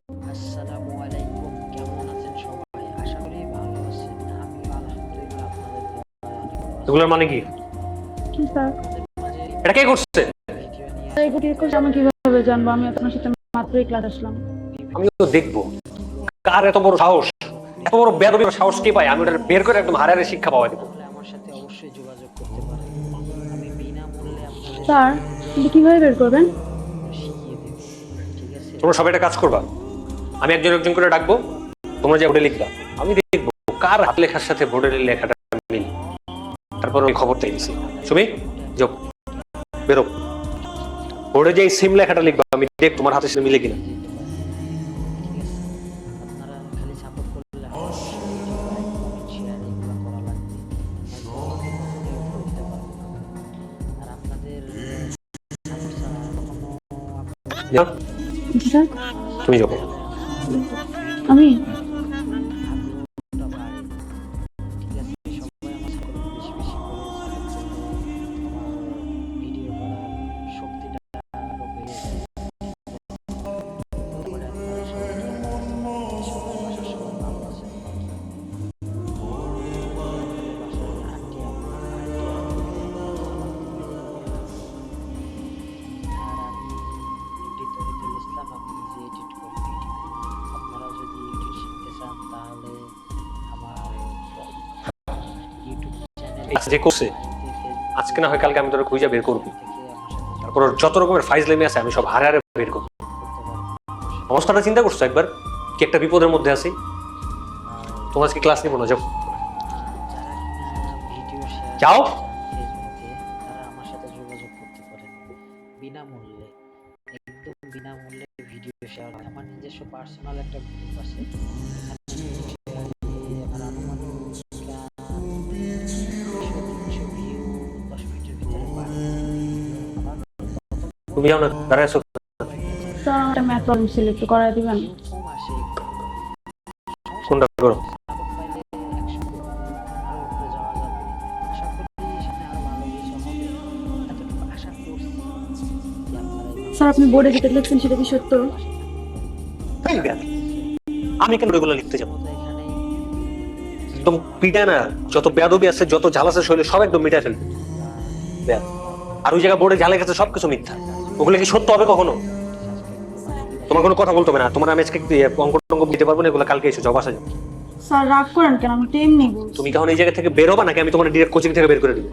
আসসালামু আলাইকুম। কেমন আছেন সবাই? আশা করি ভালো আছেন। আমিও আলহামদুলিল্লাহ আপনাদের দোয়ায় অনেক ভালো আছি। এগুলোর মানে কি? কি স্যার? আপনাদের মাঝে এটা কে করছে? ভিডিও নিয়ে স্যার এটা আসলাম। ঠিক করছে আমি কিভাবে জানবো? আমি আপনার সাথে মাত্রই ক্লাস আসলাম। বিভিন্ন আমি তো দেখবো কার এত বড় সাহস, এত বড় বেয়াদবি সাহস কে পায়। আমি ওটা বের করে একদম হারারে শিক্ষা পাওয়া দিব। তাহলে আমার সাথে অবশ্যই যোগাযোগ করতে পারেন। আমি বিনামূল্যে আপনাদের স্যার কিন্তু কিভাবে বের করবেন? শিখিয়ে দেব। ঠিক আছে? তোমরা সবাই একটা কাজ করবা, আমি একজন একজন করে ডাকবো, তোমরা যে বোর্ডে লিখবা, আমি দেখবো কার হাত লেখার সাথে বোর্ডের লেখাটা মিল। তারপর ওই খবরটা দিছি। সুমি, যাও, বেরো। বোর্ডে যে সেম লেখাটা লিখবা, আমি দেখ তোমার হাতের সাথে মিলে কিনা। ঠিক আছে? আপনারা খালি সাপোর্ট করলে হবে। কমেন্ট শেয়ার এগুলো করা লাগবে। নয়তো কখনোই উপরে উঠতে পারবো না। আর আপনাদের সাপোর্ট ছাড়া কখনো যাও, জি স্যার। তুমি যাও। আমি আগ্রহটা বাড়ে। ঠিক আছে? সবাই আমার সাথে বেশি বেশি করে সাপোর্ট করলে আমার ভিডিও করার শক্তিটা আরো বেড়ে যায়। তারপরে আপনারা সবাই কেমন আছেন? সবার বাসার সবাই ভালো আছেন নাকি? আপনাদের বাসায় আন্টি আর আমি এডিট তরিকুল ইসলাম, আমি নিজে এডিট করি ভিডিও। আপনারা যদি এডিট শিখতে চান তাহলে আমার ইউটিউব চ্যানেল আচ্ছা, যে করছে আজকে না হয় কালকে আমি তোরা খুঁজে বের করবো। থেকে আমার সাথে তারপর ওর যত রকমের ফাইজলামি আছে আমি সব হারে বের করবো। করতে পারেন। অবস্থাটা চিন্তা করছো একবার, কি একটা বিপদের মধ্যে আছি। আর তোমার আজকে ক্লাস নিবো না, যাও। যারা কিনা ভিডিও শেয়ার যাও। করতে চান ফেসবুকে, তারা আমার সাথে যোগাযোগ করতে পারেন বিনামূল্যে। একদম বিনামূল্যে ভিডিও শেয়ার হয়। আমার নিজস্ব পার্সোনাল একটা গ্রুপ আছে। এখানে ভিডিও শেয়ার দিয়ে আমার আনুমানিক 200-300 ভিউ 10 মিনিটের ভিতরে পাই। আমার তুমি যাও না, দাঁড়ায় আছো। স্যার আমার একটা ম্যাথ প্রবলেম ছিল, একটু করাই দিবেন? ভিউ কম আসে একটু। কোনটা করো? সাপোর্ট পাইলে 100 আরো উপরে যাওয়া যাবে। আশা করি সামনে আরো ভালো কিছু হবে। এতটুকু আশা করছি যে আপনারা এভাবে স্যার আপনি বোর্ডে যেটা লিখছেন সেটা কি সত্য? পাশে থাকবেন। তাই ব্যাস। আমি কেন এগুলো লিখতে যাবো? তো এখানেই একদম পিটা না, যত বেয়াদবি আছে, যত ঝাল আছে শরীরে সব একদম মিটাই ফেলবে। ব্যাস। আর ওই জায়গায় বোর্ডে ঝালে গেছে সবকিছু মিথ্যা। ওগুলো কি সত্য হবে কখনো? তোমার কোনো কথা বলতে হবে না। তোমার আমি আজকে অঙ্ক টঙ্ক দিতে পারবো না, এগুলো কালকে এসে যাও, বাসা যাও। স্যার রাগ করেন কেন? আমি তো এমনি বলছি। তুমি কখন এই জায়গা থেকে বেরোবা নাকি আমি তোমার ডিরেক্ট কোচিং থেকে বের করে দিব?